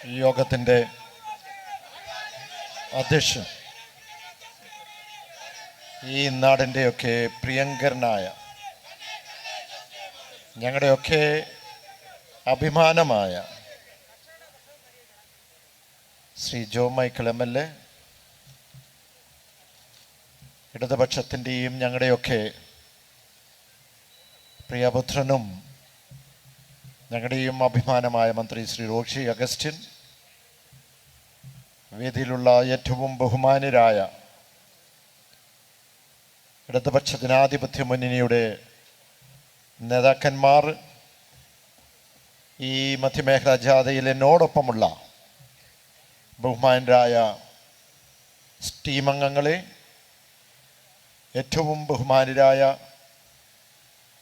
യോഗത്തിൻ്റെ അധ്യക്ഷൻ, ഈ നാടിൻ്റെയൊക്കെ പ്രിയങ്കരനായ, ഞങ്ങളുടെയൊക്കെ അഭിമാനമായ ശ്രീ ജോ മൈക്കിൾ MLA, ഇടതുപക്ഷത്തിൻ്റെയും ഞങ്ങളുടെയൊക്കെ പ്രിയപുത്രനും ഞങ്ങളുടെയും അഭിമാനമായ മന്ത്രി ശ്രീ റോഷി അഗസ്റ്റിൻ, വേദിയിലുള്ള ഏറ്റവും ബഹുമാന്യരായ ഇടതുപക്ഷ ജനാധിപത്യ മുന്നണിയുടെ നേതാക്കന്മാർ, ഈ മധ്യമേഖലാ ജാഥയിൽ എന്നോടൊപ്പമുള്ള ബഹുമാന്യരായ ടീം അംഗങ്ങളെ, ഏറ്റവും ബഹുമാന്യരായ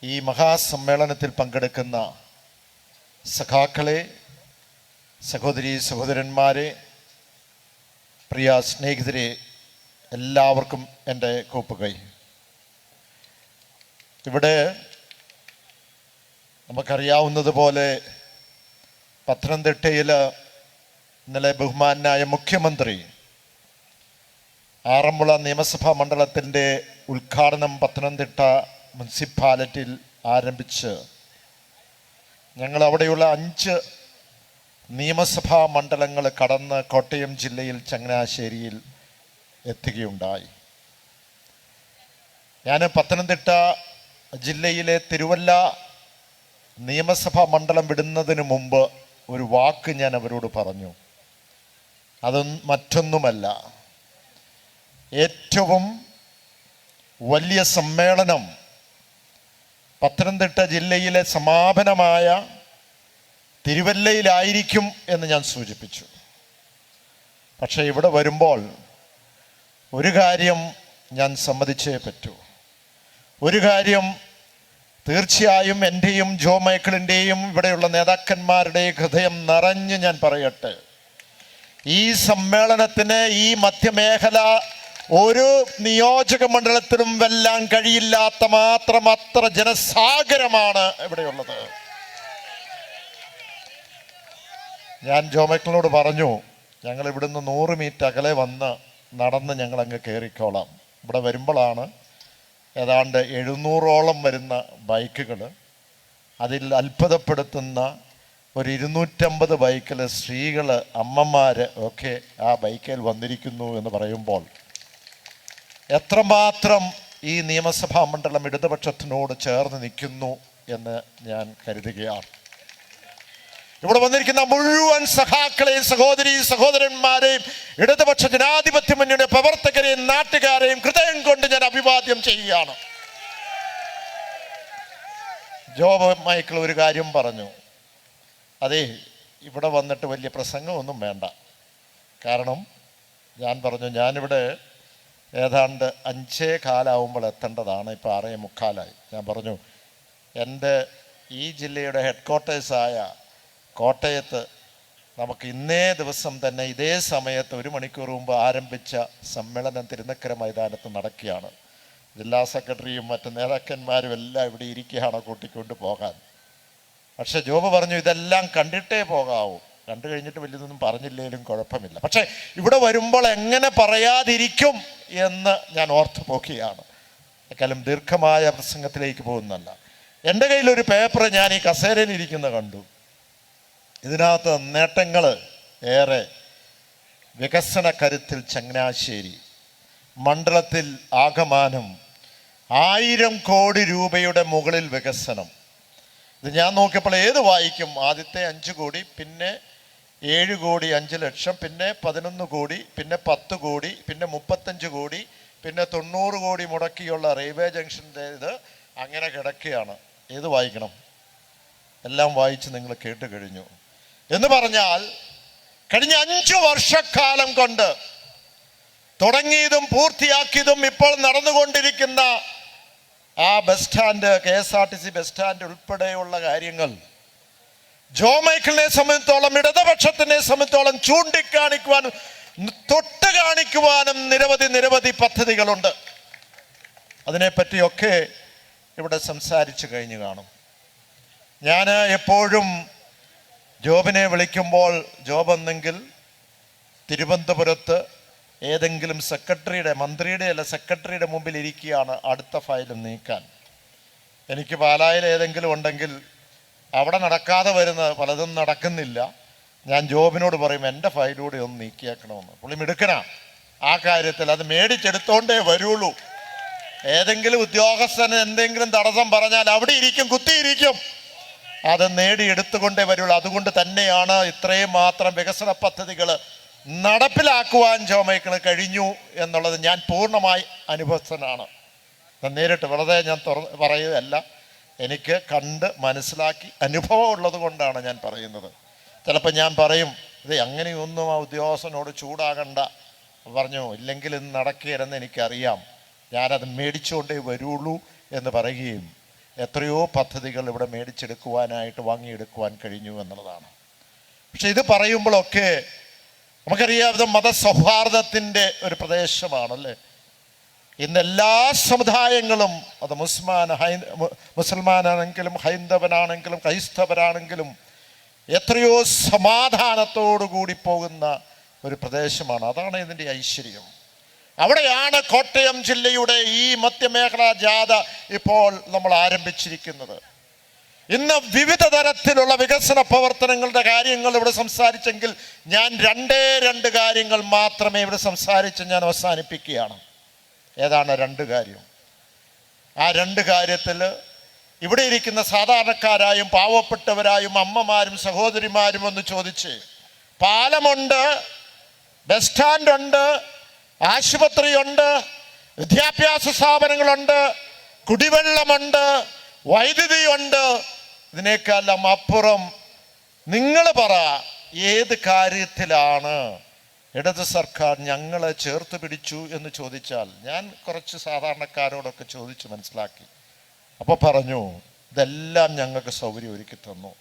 ഈ മഹാസമ്മേളനത്തിൽ പങ്കെടുക്കുന്ന സഖാക്കളെ, സഹോദരീ സഹോദരന്മാരെ, പ്രിയ സ്നേഹിതരെ, എല്ലാവർക്കും എൻ്റെ കൂപ്പുകൈ. ഇവിടെ നമുക്കറിയാവുന്നതുപോലെ പത്തനംതിട്ടയിൽ ഇന്നലെ ബഹുമാനായ മുഖ്യമന്ത്രി ആറന്മുള നിയമസഭാ മണ്ഡലത്തിൻ്റെ ഉദ്ഘാടനം പത്തനംതിട്ട മുനിസിപ്പാലിറ്റിയിൽ ആരംഭിച്ച് ഞങ്ങൾ അവിടെയുള്ള 5 നിയമസഭാ മണ്ഡലങ്ങൾ കടന്ന് കോട്ടയം ജില്ലയിൽ ചങ്ങനാശ്ശേരിയിൽ എത്തുകയുണ്ടായി. ഞാൻ പത്തനംതിട്ട ജില്ലയിലെ തിരുവല്ല നിയമസഭാ മണ്ഡലം വിടുന്നതിന് മുമ്പ് ഒരു വാക്ക് ഞാൻ അവരോട് പറഞ്ഞു. മറ്റൊന്നുമല്ല, ഏറ്റവും വലിയ സമ്മേളനം പത്തനംതിട്ട ജില്ലയിലെ സമാപനമായ തിരുവല്ലയിലായിരിക്കും എന്ന് ഞാൻ സൂചിപ്പിച്ചു. പക്ഷേ ഇവിടെ വരുമ്പോൾ ഒരു കാര്യം ഞാൻ സമ്മതിച്ചേ പറ്റൂ. ഒരു കാര്യം തീർച്ചയായും എൻ്റെയും ജോ മൈക്കിളിൻ്റെയും ഇവിടെയുള്ള നേതാക്കന്മാരുടെ ഹൃദയം നിറഞ്ഞ് ഞാൻ പറയട്ടെ, ഈ സമ്മേളനത്തിന് ഈ മധ്യമേഖല ഒരു നിയോജക മണ്ഡലത്തിലും വെല്ലാൻ കഴിയില്ലാത്ത മാത്രം അത്ര ജനസാഗരമാണ് ഇവിടെയുള്ളത്. ഞാൻ ജോ മൈക്കിളിനോട് പറഞ്ഞു, ഞങ്ങൾ ഇവിടുന്ന് 100 മീറ്റർ അകലെ വന്ന് നടന്ന് ഞങ്ങൾ അങ്ങ് കയറിക്കോളാം. ഇവിടെ വരുമ്പോഴാണ് ഏതാണ്ട് 700ഓളം വരുന്ന ബൈക്കുകൾ, അതിൽ അത്ഭുതപ്പെടുത്തുന്ന ഒരു 250 ബൈക്കിൽ സ്ത്രീകൾ, അമ്മമാർ ഒക്കെ ആ ബൈക്കിൽ വന്നിരിക്കുന്നു എന്ന് പറയുമ്പോൾ എത്രമാത്രം ഈ നിയമസഭാ മണ്ഡലം ഇടതുപക്ഷത്തിനോട് ചേർന്ന് നിൽക്കുന്നു എന്ന് ഞാൻ കരുതുകയാണ്. ഇവിടെ വന്നിരിക്കുന്ന മുഴുവൻ സഖാക്കളെയും, സഹോദരീ സഹോദരന്മാരെയും, ഇടതുപക്ഷ ജനാധിപത്യ മുന്നണിയുടെ പ്രവർത്തകരെയും നാട്ടുകാരെയും ഹൃദയം കൊണ്ട് ഞാൻ അഭിവാദ്യം ചെയ്യുകയാണ്. ജോ മൈക്കിൾ ഒരു കാര്യം പറഞ്ഞു, അതെ ഇവിടെ വന്നിട്ട് വലിയ പ്രസംഗമൊന്നും വേണ്ട. കാരണം ഞാൻ പറഞ്ഞു, ഞാനിവിടെ ഏതാണ്ട് 5:15 എത്തേണ്ടതാണ്, ഇപ്പോൾ 6:45. ഞാൻ പറഞ്ഞു, എൻ്റെ ഈ ജില്ലയുടെ ഹെഡ് ക്വാർട്ടേഴ്സായ കോട്ടയത്ത് നമുക്ക് ഇന്നേ ദിവസം തന്നെ ഇതേ സമയത്ത് 1 മണിക്കൂർ മുമ്പ് ആരംഭിച്ച സമ്മേളനം തിരുനക്കര മൈതാനത്ത് നടക്കുകയാണ്. ജില്ലാ സെക്രട്ടറിയും മറ്റ് നേതാക്കന്മാരും എല്ലാം ഇവിടെ ഇരിക്കുകയാണ് കൂട്ടിക്കൊണ്ട് പോകാൻ. പക്ഷെ ജോബ് പറഞ്ഞു, ഇതെല്ലാം കണ്ടിട്ടേ പോകാവൂ, കണ്ടു കഴിഞ്ഞിട്ട് വലിയതൊന്നും പറഞ്ഞില്ലെങ്കിലും കുഴപ്പമില്ല. പക്ഷേ ഇവിടെ വരുമ്പോൾ എങ്ങനെ പറയാതിരിക്കും എന്ന് ഞാൻ ഓർത്തു പോക്കുകയാണ്. എക്കാലം ദീർഘമായ പ്രസംഗത്തിലേക്ക് പോകുന്നല്ല. എൻ്റെ കയ്യിലൊരു പേപ്പർ ഞാൻ ഈ കസേരയിൽ ഇരിക്കുന്ന കണ്ടു. ഇതിനകത്ത് നേട്ടങ്ങൾ ഏറെ. വികസന കരുത്തിൽ ചങ്ങനാശ്ശേരി മണ്ഡലത്തിൽ ആകമാനം 1000 കോടി രൂപയുടെ മുകളിൽ വികസനം. ഇത് ഞാൻ നോക്കിയപ്പോൾ ഏത് വായിക്കും? ആദ്യത്തെ 5 കോടി, പിന്നെ 7 കോടി 5 ലക്ഷം, പിന്നെ 11 കോടി, പിന്നെ 10 കോടി, പിന്നെ 35 കോടി, പിന്നെ 90 കോടി മുടക്കിയുള്ള റെയിൽവേ ജംഗ്ഷൻ്റെ ഇത് അങ്ങനെ കിടക്കുകയാണ്. ഏത് വായിക്കണം? എല്ലാം വായിച്ച് നിങ്ങൾ കേട്ട് കഴിഞ്ഞു. എന്ന് പറഞ്ഞാൽ കഴിഞ്ഞ 5 വർഷക്കാലം കൊണ്ട് തുടങ്ങിയതും പൂർത്തിയാക്കിയതും ഇപ്പോൾ നടന്നുകൊണ്ടിരിക്കുന്ന ആ bus stand, KSRTC bus stand ഉൾപ്പെടെയുള്ള കാര്യങ്ങൾ ജോ മൈക്കിളിനെ സംബന്ധിച്ചോളം, ഇടതുപക്ഷത്തിനെ സംബന്ധിച്ചോളം ചൂണ്ടിക്കാണിക്കുവാനും തൊട്ട് കാണിക്കുവാനും നിരവധി പദ്ധതികളുണ്ട്. അതിനെപ്പറ്റിയൊക്കെ ഇവിടെ സംസാരിച്ചു കഴിഞ്ഞു കാണും. ഞാൻ എപ്പോഴും ജോബിനെ വിളിക്കുമ്പോൾ ജോബ് എന്നെങ്കിൽ തിരുവനന്തപുരത്ത് ഏതെങ്കിലും മന്ത്രിയുടെ അല്ല സെക്രട്ടറിയുടെ മുമ്പിൽ ഇരിക്കുകയാണ് അടുത്ത ഫയൽ നീക്കാൻ. എനിക്ക് പാലായിൽ ഏതെങ്കിലും ഉണ്ടെങ്കിൽ അവിടെ നടക്കാതെ വരുന്ന പലതും നടക്കുന്നില്ല. ഞാൻ ജോബിനോട് പറയും എൻ്റെ ഫയലൂടെ ഒന്ന് നീക്കിയാക്കണമെന്ന്. പുള്ളി മിടുക്കനാ ആ കാര്യത്തിൽ. അത് മേടിച്ചെടുത്തോണ്ടേ വരുള്ളൂ. ഏതെങ്കിലും ഉദ്യോഗസ്ഥന് എന്തെങ്കിലും തടസ്സം പറഞ്ഞാൽ അവിടെ ഇരിക്കും, കുത്തിയിരിക്കും. അത് നേടിയെടുത്തുകൊണ്ടേ വരുള്ളൂ. അതുകൊണ്ട് തന്നെയാണ് ഇത്രയും മാത്രം വികസന പദ്ധതികൾ നടപ്പിലാക്കുവാൻ ജോമൈക്കിന് കഴിഞ്ഞു എന്നുള്ളത് ഞാൻ പൂർണ്ണമായി അനുഭവസ്ഥനാണ്. നേരിട്ട് വെറുതെ ഞാൻ പറയുകയല്ല, എനിക്ക് കണ്ട് മനസ്സിലാക്കി അനുഭവം ഉള്ളത് കൊണ്ടാണ് ഞാൻ പറയുന്നത്. ചിലപ്പോൾ ഞാൻ പറയും ഇത് അങ്ങനെയൊന്നും ആ ഉദ്യോഗസ്ഥനോട് ചൂടാകണ്ട പറഞ്ഞു, ഇല്ലെങ്കിൽ ഇന്ന് നടക്കുകയെന്ന് എനിക്കറിയാം, ഞാനത് മേടിച്ചുകൊണ്ടേ വരുള്ളൂ എന്ന് പറയുകയും എത്രയോ പദ്ധതികൾ ഇവിടെ മേടിച്ചെടുക്കുവാനായിട്ട് വാങ്ങിയെടുക്കുവാൻ കഴിഞ്ഞു എന്നുള്ളതാണ്. പക്ഷെ ഇത് പറയുമ്പോഴൊക്കെ നമുക്കറിയാം ഇത് മതസൗഹാർദ്ദത്തിൻ്റെ ഒരു പ്രദേശമാണല്ലേ. ഇന്ന് എല്ലാ സമുദായങ്ങളും, അത് മുസൽമാനാണെങ്കിലും ഹൈന്ദവനാണെങ്കിലും ക്രൈസ്തവരാണെങ്കിലും എത്രയോ സമാധാനത്തോടു കൂടി പോകുന്ന ഒരു പ്രദേശമാണ്. അതാണ് ഇതിൻ്റെ ഐശ്വര്യം. അവിടെയാണ് കോട്ടയം ജില്ലയുടെ ഈ മധ്യമേഖലാ ജാഥ ഇപ്പോൾ നമ്മൾ ആരംഭിച്ചിരിക്കുന്നത്. ഇന്ന് വിവിധ തരത്തിലുള്ള വികസന പ്രവർത്തനങ്ങളുടെ കാര്യങ്ങൾ ഇവിടെ സംസാരിച്ചെങ്കിൽ ഞാൻ രണ്ട് കാര്യങ്ങൾ മാത്രമേ ഇവിടെ സംസാരിച്ച് ഞാൻ അവസാനിപ്പിക്കുകയാണ്. ഏതാണ് രണ്ട് കാര്യം? ആ രണ്ട് കാര്യത്തിൽ ഇവിടെ ഇരിക്കുന്ന സാധാരണക്കാരായും പാവപ്പെട്ടവരായും അമ്മമാരും സഹോദരിമാരും ഒന്ന് ചോദിച്ച്, പാലമുണ്ട്, ബസ് സ്റ്റാൻഡുണ്ട്, ആശുപത്രിയുണ്ട്, വിദ്യാഭ്യാസ സ്ഥാപനങ്ങളുണ്ട്, കുടിവെള്ളമുണ്ട്, വൈദ്യുതിയുണ്ട്, ഇതിനേക്കാളും അപ്പുറം നിങ്ങൾ പറ ഏത് കാര്യത്തിലാണ് ഇടത് സർക്കാർ ഞങ്ങളെ ചേർത്ത് പിടിച്ചു എന്ന് ചോദിച്ചാൽ ഞാൻ കുറച്ച് സാധാരണക്കാരോടൊക്കെ ചോദിച്ച് മനസ്സിലാക്കി. അപ്പോൾ പറഞ്ഞു ഇതെല്ലാം ഞങ്ങൾക്ക് സൗകര്യം ഒരുക്കി തന്നു.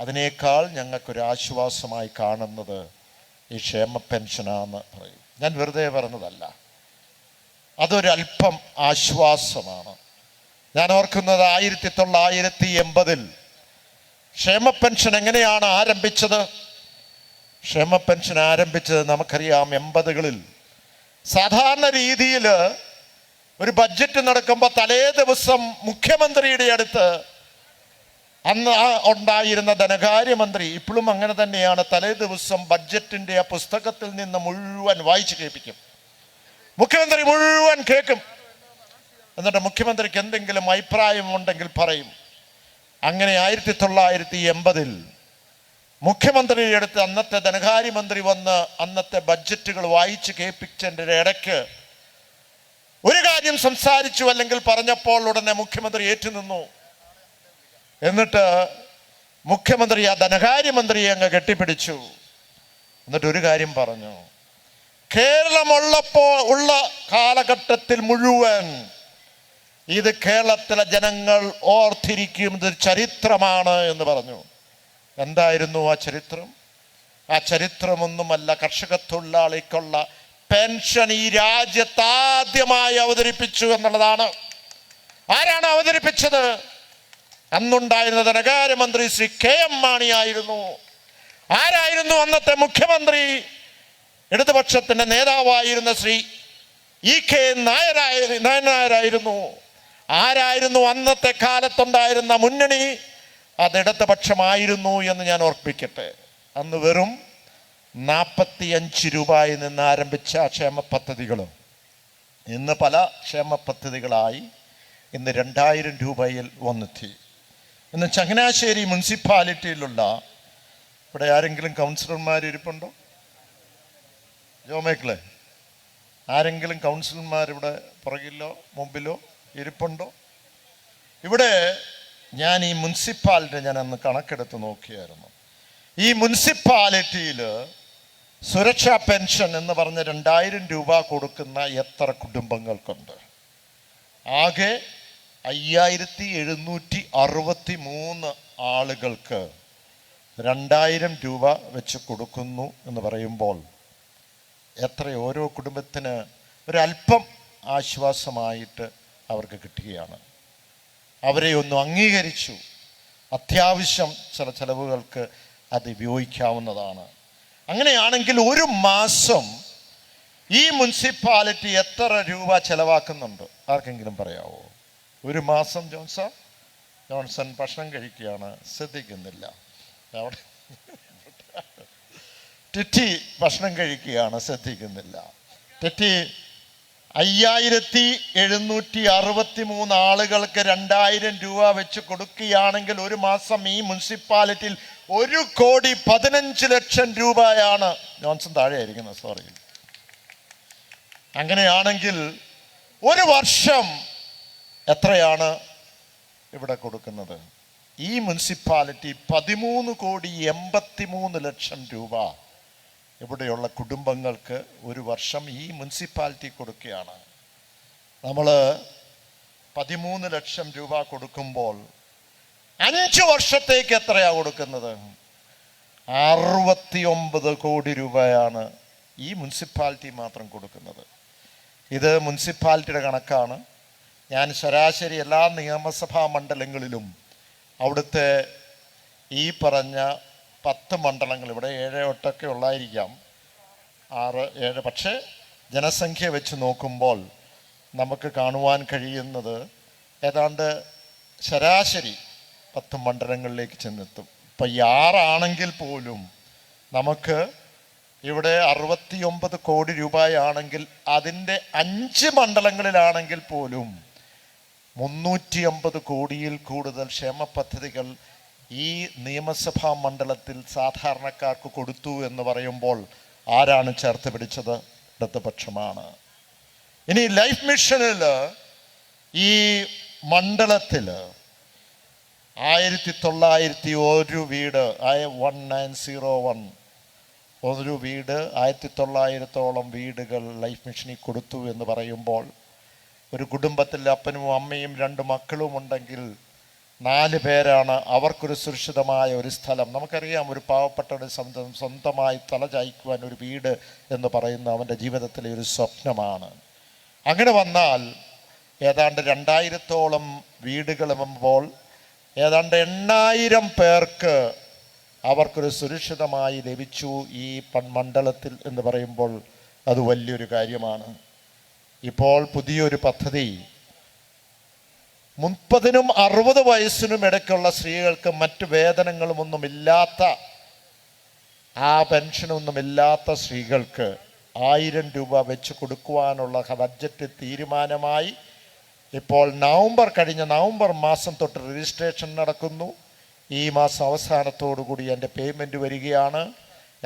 അതിനേക്കാൾ ഞങ്ങൾക്കൊരാശ്വാസമായി കാണുന്നത് ഈ ക്ഷേമ പെൻഷനാന്ന് പറയും. ഞാൻ വെറുതെ പറഞ്ഞതല്ല, അതൊരല്പം ആശ്വാസമാണ്. ഞാൻ ഓർക്കുന്നത് 1980 ക്ഷേമ പെൻഷൻ എങ്ങനെയാണ് ആരംഭിച്ചത്? ക്ഷേമ പെൻഷൻ ആരംഭിച്ചത് നമുക്കറിയാം 80കളിൽ. സാധാരണ രീതിയിൽ ഒരു ബഡ്ജറ്റ് നടക്കുമ്പോൾ തലേ ദിവസം മുഖ്യമന്ത്രിയുടെ അടുത്ത് അന്ന് ഉണ്ടായിരുന്ന ധനകാര്യമന്ത്രി, ഇപ്പോഴും അങ്ങനെ തന്നെയാണ്, തലേ ദിവസം ബഡ്ജറ്റിൻ്റെ ആ പുസ്തകത്തിൽ നിന്ന് മുഴുവൻ വായിച്ചു കേൾപ്പിക്കും. മുഖ്യമന്ത്രി മുഴുവൻ കേൾക്കും. എന്നിട്ട് മുഖ്യമന്ത്രിക്ക് എന്തെങ്കിലും അഭിപ്രായം ഉണ്ടെങ്കിൽ പറയും. അങ്ങനെ 1980 മുഖ്യമന്ത്രിയുടെ അടുത്ത് അന്നത്തെ ധനകാര്യമന്ത്രി വന്ന് അന്നത്തെ ബഡ്ജറ്റുകൾ വായിച്ച് കേൾപ്പിച്ചതിൻ്റെ ഇടയ്ക്ക് ഒരു കാര്യം സംസാരിച്ചു അല്ലെങ്കിൽ പറഞ്ഞപ്പോൾ ഉടനെ മുഖ്യമന്ത്രി ഏറ്റുനിന്നു. എന്നിട്ട് മുഖ്യമന്ത്രി ആ ധനകാര്യമന്ത്രിയെ അങ്ങ് കെട്ടിപ്പിടിച്ചു. എന്നിട്ട് ഒരു കാര്യം പറഞ്ഞു, ഉള്ള കാലഘട്ടത്തിൽ മുഴുവൻ ഇത് കേരളത്തിലെ ജനങ്ങൾ ഓർത്തിരിക്കും, ഇത് ചരിത്രമാണ് എന്ന് പറഞ്ഞു. എന്തായിരുന്നു ആ ചരിത്രം? ആ ചരിത്രമൊന്നുമല്ല, കർഷക തൊഴിലാളിക്കുള്ള പെൻഷൻ ഈ രാജ്യത്ത് ആദ്യമായി അവതരിപ്പിച്ചു എന്നുള്ളതാണ്. ആരാണ് അവതരിപ്പിച്ചത്? അന്നുണ്ടായിരുന്ന ധനകാര്യമന്ത്രി ശ്രീ KM മാണി ആയിരുന്നു. ആരായിരുന്നു അന്നത്തെ മുഖ്യമന്ത്രി? ഇടതുപക്ഷത്തിന്റെ നേതാവായിരുന്ന ശ്രീ EK നായനായിരുന്നു. ആരായിരുന്നു അന്നത്തെ കാലത്തുണ്ടായിരുന്ന മുന്നണി? അത് ഇടതുപക്ഷമായിരുന്നു എന്ന് ഞാൻ ഓർപ്പിക്കട്ടെ. അന്ന് വെറും 45 രൂപയിൽ നിന്ന് ആരംഭിച്ച ക്ഷേമ പദ്ധതികളും ഇന്ന് പല ക്ഷേമ പദ്ധതികളായി ഇന്ന് 2000 രൂപയിൽ വന്നെത്തി. ഇന്ന് ചങ്ങനാശ്ശേരി മുനിസിപ്പാലിറ്റിയിലുള്ള, ഇവിടെ ആരെങ്കിലും കൗൺസിലർമാർ ഇരിപ്പുണ്ടോ? ജോമേക്കളെ, ആരെങ്കിലും കൗൺസിലർമാർ ഇവിടെ പുറകിലോ മുമ്പിലോ ഇരിപ്പുണ്ടോ? ഇവിടെ ഞാൻ ഈ മുനിസിപ്പാലിറ്റി ഞാൻ അന്ന് കണക്കെടുത്ത് നോക്കിയായിരുന്നു. ഈ മുനിസിപ്പാലിറ്റിയിൽ സുരക്ഷാ പെൻഷൻ എന്ന് പറഞ്ഞ 2000 രൂപ കൊടുക്കുന്ന എത്ര കുടുംബങ്ങൾക്കുണ്ട്? ആകെ 5763 ആളുകൾക്ക് 2000 രൂപ വെച്ച് കൊടുക്കുന്നു എന്ന് പറയുമ്പോൾ എത്ര ഓരോ കുടുംബത്തിന് ഒരല്പം ആശ്വാസമായിട്ട് അവർക്ക് കിട്ടുകയാണ്. അവരെ ഒന്ന് അംഗീകരിച്ചു. അത്യാവശ്യം ചില ചെലവുകൾക്ക് അത് ഉപയോഗിക്കാവുന്നതാണ്. അങ്ങനെയാണെങ്കിൽ ഒരു മാസം ഈ മുനിസിപ്പാലിറ്റി എത്ര രൂപ ചെലവാക്കുന്നുണ്ട്? ആർക്കെങ്കിലും പറയാവോ? ഒരു മാസം ജോൺസൺ ഭക്ഷണം കഴിക്കുകയാണ്, ശ്രദ്ധിക്കുന്നില്ല. അവിടെ ടിറ്റി ഭക്ഷണം കഴിക്കുകയാണ്, ശ്രദ്ധിക്കുന്നില്ല. ടിറ്റി 5763 ആളുകൾക്ക് 2000 രൂപ വെച്ച് കൊടുക്കുകയാണെങ്കിൽ ഒരു മാസം ഈ മുനിസിപ്പാലിറ്റിയിൽ 1,15,00,000 രൂപയാണ്. ജോൺസൺ താഴെ ആയിരിക്കുന്നത്, സോറി. അങ്ങനെയാണെങ്കിൽ ഒരു വർഷം എത്രയാണ് ഇവിടെ കൊടുക്കുന്നത്? ഈ മുനിസിപ്പാലിറ്റി 13,83,00,000 രൂപ ഇവിടെയുള്ള കുടുംബങ്ങൾക്ക് ഒരു വർഷം ഈ മുനിസിപ്പാലിറ്റി കൊടുക്കുകയാണ്. നമ്മൾ 13 ലക്ഷം രൂപ കൊടുക്കുമ്പോൾ 5 വർഷത്തേക്ക് എത്രയാണ് കൊടുക്കുന്നത്? 69 കോടി രൂപയാണ് ഈ മുനിസിപ്പാലിറ്റി മാത്രം കൊടുക്കുന്നത്. ഇത് മുനിസിപ്പാലിറ്റിയുടെ കണക്കാണ്. ഞാൻ ശരാശരി എല്ലാ നിയമസഭാ മണ്ഡലങ്ങളിലും അവിടുത്തെ ഈ പറഞ്ഞ 10 മണ്ഡലങ്ങൾ, ഇവിടെ 7-8 ഉള്ളായിരിക്കാം, 6-7, പക്ഷേ ജനസംഖ്യ വെച്ച് നോക്കുമ്പോൾ നമുക്ക് കാണുവാൻ കഴിയുന്നത് ഏതാണ്ട് ശരാശരി 10 മണ്ഡലങ്ങളിലേക്ക് ചെന്നെത്തും. ഇപ്പം 6 ആണെങ്കിൽ പോലും നമുക്ക് ഇവിടെ 69 കോടി രൂപയാണെങ്കിൽ അതിൻ്റെ 5 മണ്ഡലങ്ങളിലാണെങ്കിൽ പോലും 350 കോടിയിൽ കൂടുതൽ ക്ഷേമ പദ്ധതികൾ ഈ നിയമസഭാ മണ്ഡലത്തിൽ സാധാരണക്കാർക്ക് കൊടുത്തു എന്ന് പറയുമ്പോൾ ആരാണ് ചേർത്ത് പിടിച്ചത്? ഇടതുപക്ഷമാണ്. ഇനി ലൈഫ് മിഷനിൽ ഈ മണ്ഡലത്തിൽ 1901 വീട് 1901 ഒരു വീട് 1900ഓളം വീടുകൾ ലൈഫ് മിഷനിൽ കൊടുത്തു എന്ന് പറയുമ്പോൾ ഒരു കുടുംബത്തിൽ അപ്പനും അമ്മയും 2 മക്കളും ഉണ്ടെങ്കിൽ 4 പേരാണ്. അവർക്കൊരു സുരക്ഷിതമായ ഒരു സ്ഥലം, നമുക്കറിയാം, ഒരു പാവപ്പെട്ടവരുടെ സ്വന്തമായി തലചായ്ക്കുവാൻ ഒരു വീട് എന്ന് പറയുന്ന അവൻ്റെ ജീവിതത്തിലെ ഒരു സ്വപ്നമാണ്. അങ്ങനെ വന്നാൽ ഏതാണ്ട് 2000ഓളം വീടുകളുമ്പോൾ ഏതാണ്ട് 8000 പേർക്ക് അവർക്കൊരു സുരക്ഷിതമായി ലഭിച്ചു ഈ മണ്ഡലത്തിൽ എന്ന് പറയുമ്പോൾ അത് വലിയൊരു കാര്യമാണ്. ഇപ്പോൾ പുതിയൊരു പദ്ധതി 30നും 60 വയസ്സിനും ഇടയ്ക്കുള്ള സ്ത്രീകൾക്ക് മറ്റ് വേതനങ്ങളുമൊന്നുമില്ലാത്ത, ആ പെൻഷനൊന്നുമില്ലാത്ത സ്ത്രീകൾക്ക് 1000 രൂപ വെച്ച് കൊടുക്കുവാനുള്ള ബഡ്ജറ്റ് തീരുമാനമായി. ഇപ്പോൾ നവംബർ മാസം തൊട്ട് രജിസ്ട്രേഷൻ നടക്കുന്നു. ഈ മാസം അവസാനത്തോടുകൂടി എൻ്റെ പേയ്മെൻറ്റ് വരികയാണ്.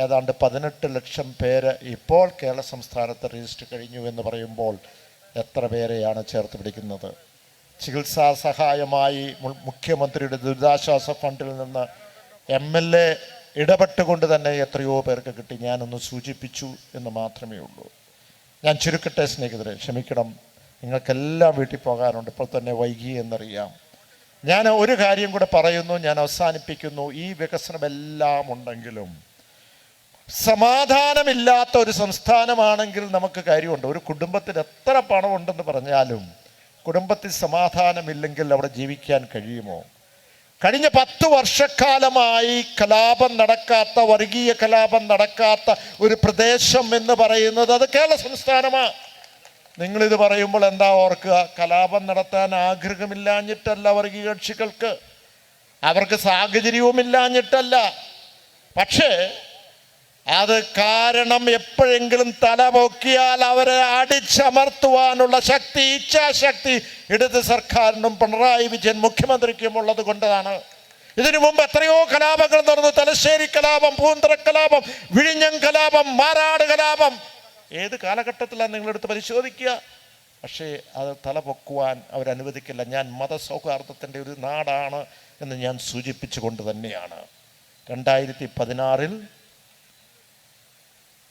ഏതാണ്ട് 18 ലക്ഷം പേര് ഇപ്പോൾ കേരള സംസ്ഥാനത്ത് രജിസ്റ്റർ കഴിഞ്ഞു എന്ന് പറയുമ്പോൾ എത്ര പേരെയാണ് ചേർത്ത് പിടിക്കുന്നത്? ചികിത്സാ സഹായമായി മുഖ്യമന്ത്രിയുടെ ദുരിതാശ്വാസ ഫണ്ടിൽ നിന്ന് MLA ഇടപെട്ടുകൊണ്ട് തന്നെ എത്രയോ പേർക്ക് കിട്ടി. ഞാനൊന്ന് സൂചിപ്പിച്ചു എന്ന് മാത്രമേ ഉള്ളൂ. ഞാൻ ചുരുക്കട്ടെ സ്നേഹിതരെ, ക്ഷമിക്കണം, നിങ്ങൾക്കെല്ലാം വീട്ടിൽ പോകാനുണ്ട്, ഇപ്പോൾ തന്നെ വൈകി എന്നറിയാം. ഞാൻ ഒരു കാര്യം കൂടെ പറയുന്നു, ഞാൻ അവസാനിപ്പിക്കുന്നു. ഈ വികസനമെല്ലാം ഉണ്ടെങ്കിലും സമാധാനമില്ലാത്ത ഒരു സംസ്ഥാനമാണെങ്കിൽ നമുക്ക് കാര്യമുണ്ട്. ഒരു കുടുംബത്തിന് എത്ര പണമുണ്ടെന്ന് പറഞ്ഞാലും കുടുംബത്തിൽ സമാധാനമില്ലെങ്കിൽ അവിടെ ജീവിക്കാൻ കഴിയുമോ? കഴിഞ്ഞ 10 വർഷക്കാലമായി കലാപം നടക്കാത്ത, വർഗീയ കലാപം നടക്കാത്ത ഒരു പ്രദേശം എന്ന് പറയുന്നത് അത് കേരള സംസ്ഥാനമാണ്. നിങ്ങളിത് പറയുമ്പോൾ എന്താ ഓർക്കുക? കലാപം നടത്താൻ ആഗ്രഹമില്ലാഞ്ഞിട്ടല്ല വർഗീയ കക്ഷികൾക്ക്, അവർക്ക് സാഹചര്യവുമില്ലാഞ്ഞിട്ടല്ല. പക്ഷേ അത് കാരണം എപ്പോഴെങ്കിലും തല പൊക്കിയാൽ അവരെ അടിച്ചമർത്തുവാനുള്ള ശക്തി, ഇച്ഛാശക്തി ഇടത് സർക്കാരിനും പിണറായി വിജയൻ മുഖ്യമന്ത്രിക്കും ഉള്ളത് കൊണ്ടാണ്. ഇതിനു മുമ്പ് എത്രയോ കലാപങ്ങൾ നടന്നു. തലശ്ശേരി കലാപം, പൂന്തറ കലാപം, വിഴിഞ്ഞം കലാപം, മാറാട് കലാപം. ഏത് കാലഘട്ടത്തിലാണ് നിങ്ങളെടുത്ത് പരിശോധിക്കുക. പക്ഷേ അത് തല പൊക്കുവാൻ അവരനുവദിക്കില്ല. ഞാൻ മതസൗഹാർദ്ദത്തിൻ്റെ ഒരു നാടാണ് എന്ന് ഞാൻ സൂചിപ്പിച്ചുകൊണ്ട് തന്നെയാണ് 2016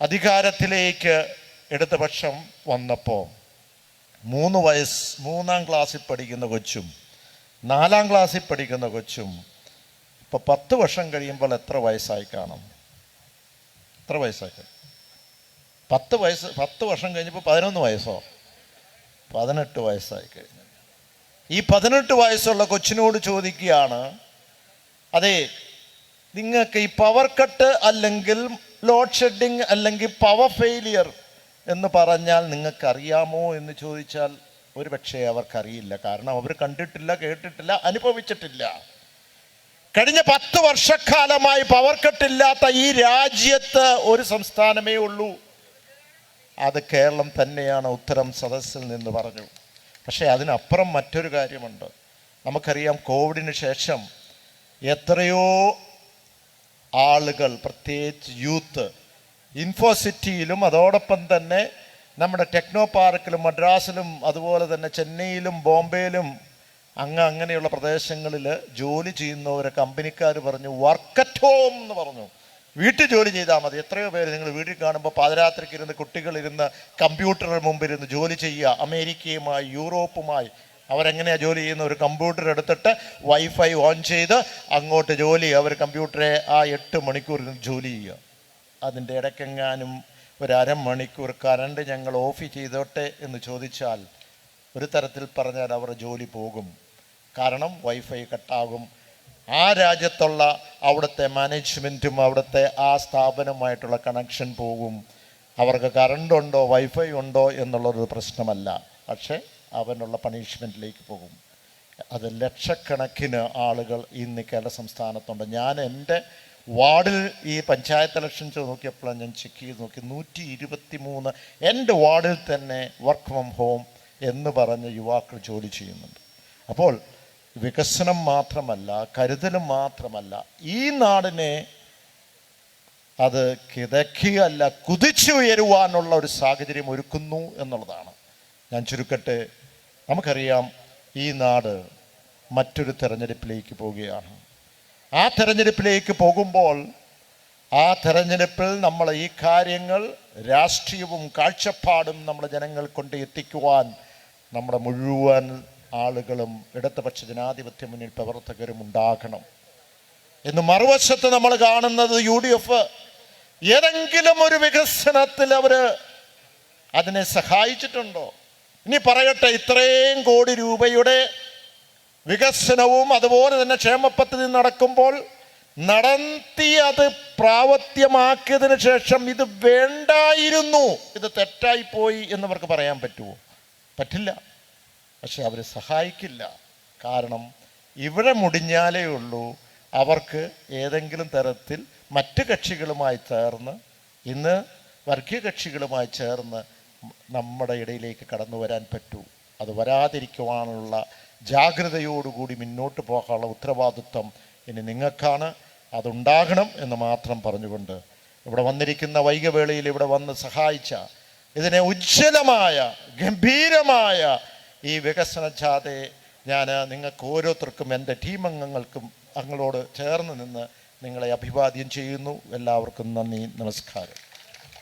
അധികാരത്തിലേക്ക് ഇടതുപക്ഷം വന്നപ്പോൾ 3 ക്ലാസ്സിൽ പഠിക്കുന്ന കൊച്ചും 4 ക്ലാസ്സിൽ പഠിക്കുന്ന കൊച്ചും ഇപ്പോൾ 10 വർഷം കഴിയുമ്പോൾ എത്ര വയസ്സായി കാണും? എത്ര വയസ്സായി? 10 വർഷം കഴിഞ്ഞപ്പോൾ 11 വയസ്സോ 18 വയസ്സായി കഴിഞ്ഞു. ഈ 18 വയസ്സുള്ള കൊച്ചിനോട് ചോദിക്കുകയാണ്, അതെ നിങ്ങൾക്ക് ഈ പവർ കട്ട് അല്ലെങ്കിൽ ലോഡ് ഷെഡിങ് അല്ലെങ്കിൽ പവർ ഫെയിലിയർ എന്ന് പറഞ്ഞാൽ നിങ്ങൾക്കറിയാമോ എന്ന് ചോദിച്ചാൽ ഒരുപക്ഷെ അവർക്കറിയില്ല. കാരണം അവർ കണ്ടിട്ടില്ല, കേട്ടിട്ടില്ല, അനുഭവിച്ചിട്ടില്ല. കഴിഞ്ഞ 10 വർഷക്കാലമായി പവർ കട്ടില്ലാത്ത ഈ രാജ്യത്ത് ഒരു സംസ്ഥാനമേ ഉള്ളൂ, അത് കേരളം തന്നെയാണ്. ഉത്തരം സദസ്സിൽ നിന്ന് പറഞ്ഞു. പക്ഷേ അതിനപ്പുറം മറ്റൊരു കാര്യമുണ്ട്. നമുക്കറിയാം, കോവിഡിന് ശേഷം എത്രയോ ആളുകൾ, പ്രത്യേകിച്ച് യൂത്ത്, ഇൻഫോസിറ്റിയിലും അതോടൊപ്പം തന്നെ നമ്മുടെ ടെക്നോ പാർക്കിലും മദ്രാസിലും അതുപോലെ തന്നെ ചെന്നൈയിലും ബോംബെയിലും അങ്ങനെയുള്ള പ്രദേശങ്ങളിൽ ജോലി ചെയ്യുന്നവരെ കമ്പനിക്കാർ പറഞ്ഞു വർക്ക് അറ്റ് ഹോം എന്ന് പറഞ്ഞു. വീട്ടിൽ ജോലി ചെയ്താൽ മതി. എത്രയോ പേര് നിങ്ങൾ വീട്ടിൽ കാണുമ്പോൾ പാതിരാത്രിക്ക് ഇരുന്ന് കുട്ടികളിരുന്ന് കമ്പ്യൂട്ടറിന് മുമ്പിരുന്ന് ജോലി ചെയ്യുക. അമേരിക്കയുമായി യൂറോപ്പുമായി അവരെങ്ങനെയാണ് ജോലി ചെയ്യുന്ന? ഒരു കമ്പ്യൂട്ടർ എടുത്തിട്ട് വൈഫൈ ഓൺ ചെയ്ത് അങ്ങോട്ട് ജോലി, അവർ കമ്പ്യൂട്ടറെ ആ 8 മണിക്കൂർ ജോലി ചെയ്യുക. അതിൻ്റെ ഇടയ്ക്കെങ്ങാനും ഒരു അരമണിക്കൂർ കറണ്ട് ഞങ്ങൾ ഓഫ് ചെയ്തോട്ടെ എന്ന് ചോദിച്ചാൽ ഒരു തരത്തിൽ പറഞ്ഞാൽ അവരുടെ ജോലി പോകും. കാരണം വൈഫൈ കട്ടാകും. ആ രാജ്യത്തുള്ള അവിടുത്തെ മാനേജ്മെൻറ്റും അവിടുത്തെ ആ സ്ഥാപനവുമായിട്ടുള്ള കണക്ഷൻ പോകും. അവർക്ക് കറണ്ട് ഉണ്ടോ വൈഫൈ ഉണ്ടോ എന്നുള്ളൊരു പ്രശ്നമല്ല, പക്ഷേ അവനുള്ള പണിഷ്മെൻറ്റിലേക്ക് പോകും. അത് ലക്ഷക്കണക്കിന് ആളുകൾ ഇന്ന് കേരള സംസ്ഥാനത്തുണ്ട്. ഞാൻ എൻ്റെ വാർഡിൽ ഈ പഞ്ചായത്ത് ഇലക്ഷൻ നോക്കിയപ്പോഴാണ് ഞാൻ ചെക്ക് ചെയ്ത് നോക്കി, 123 എൻ്റെ വാർഡിൽ തന്നെ വർക്ക് ഫ്രം ഹോം എന്ന് പറഞ്ഞ് യുവാക്കൾ ജോലി ചെയ്യുന്നുണ്ട്. അപ്പോൾ വികസനം മാത്രമല്ല, കരുതലും മാത്രമല്ല, ഈ നാടിനെ അത് കിതക്കുകയല്ല കുതിച്ചുയരുവാനുള്ള ഒരു സാഹചര്യം ഒരുക്കുന്നു എന്നുള്ളതാണ്. ഞാൻ ചുരുക്കട്ടെ, നമുക്കറിയാം ഈ നാട് മറ്റൊരു തെരഞ്ഞെടുപ്പിലേക്ക് പോവുകയാണ്. ആ തെരഞ്ഞെടുപ്പിലേക്ക് പോകുമ്പോൾ ആ തെരഞ്ഞെടുപ്പിൽ നമ്മൾ ഈ കാര്യങ്ങൾ രാഷ്ട്രീയവും കാഴ്ചപ്പാടും നമ്മുടെ ജനങ്ങൾ കൊണ്ട് എത്തിക്കുവാൻ നമ്മുടെ മുഴുവൻ ആളുകളും ഇടതുപക്ഷ ജനാധിപത്യ മുന്നണി പ്രവർത്തകരും ഉണ്ടാകണം. ഇന്ന് മറുവശത്ത് നമ്മൾ കാണുന്നത് UDF ഏതെങ്കിലും ഒരു വികസനത്തിൽ അവർ അതിനെ സഹായിച്ചിട്ടുണ്ടോ? ഇനി പറയട്ടെ, ഇത്രയും കോടി രൂപയുടെ വികസനവും അതുപോലെ തന്നെ ക്ഷേമ പദ്ധതി നടക്കുമ്പോൾ നടത്തി അത് പ്രാവർത്തികമാക്കിയതിനു ശേഷം ഇത് വേണ്ടായിരുന്നു, ഇത് തെറ്റായിപ്പോയി എന്നവർക്ക് പറയാൻ പറ്റുമോ? പറ്റില്ല. പക്ഷെ അവർ സഹായിക്കില്ല. കാരണം ഇവിടെ മുടിഞ്ഞാലേ ഉള്ളൂ അവർക്ക് ഏതെങ്കിലും തരത്തിൽ മറ്റ് കക്ഷികളുമായി ചേർന്ന്, ഇന്ന് വർഗീയ കക്ഷികളുമായി ചേർന്ന് നമ്മുടെ ഇടയിലേക്ക് കടന്നു വരാൻ പറ്റൂ. അത് വരാതിരിക്കുവാനുള്ള ജാഗ്രതയോടുകൂടി മുന്നോട്ട് പോകാനുള്ള ഉത്തരവാദിത്വം ഇനി നിങ്ങൾക്കാണ്. അതുണ്ടാകണം എന്ന് മാത്രം പറഞ്ഞുകൊണ്ട് ഇവിടെ വന്നിരിക്കുന്ന വൈകവേളയിൽ ഇവിടെ വന്ന് സഹായിച്ച, ഇതിനെ ഉജ്ജ്വലമായ ഗംഭീരമായ ഈ വികസന ജാഥയെ ഞാൻ നിങ്ങൾക്ക് ഓരോരുത്തർക്കും എൻ്റെ ടീം അംഗങ്ങൾക്കും അങ്ങളോട് ചേർന്ന് നിന്ന് നിങ്ങളെ അഭിവാദ്യം ചെയ്യുന്നു. എല്ലാവർക്കും നന്ദി, നമസ്കാരം.